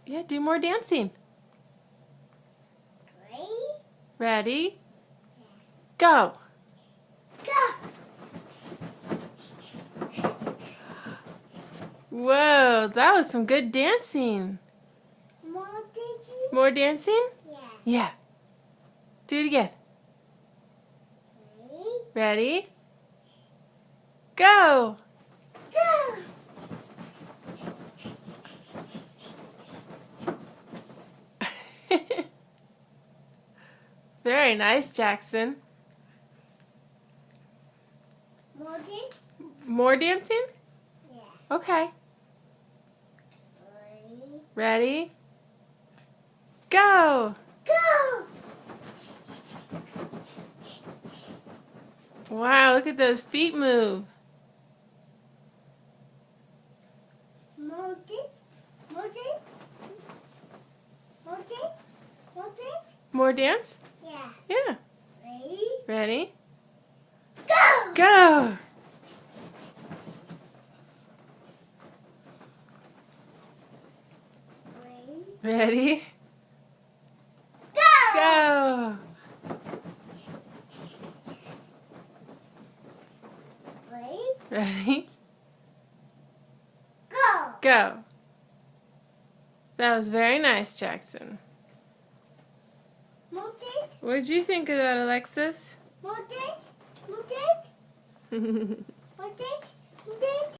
Yeah, do more dancing. Ready? Go. Whoa, that was some good dancing. More dancing? More dancing? Yeah. Yeah. Do it again. Ready? Go. Go! Very nice, Jackson. More dancing? More dancing? Yeah. Okay. Ready? Ready? Go. Go! Wow, look at those feet move. More dance? More dance? More dance? More dance? More dance? Yeah. Yeah. Ready? Ready? Go! Go. Ready? Go! Go. Ready? Go! Go. That was very nice, Jackson. More dance? What did you think of that, Alexis? More dance? More dance? More dance? More dance?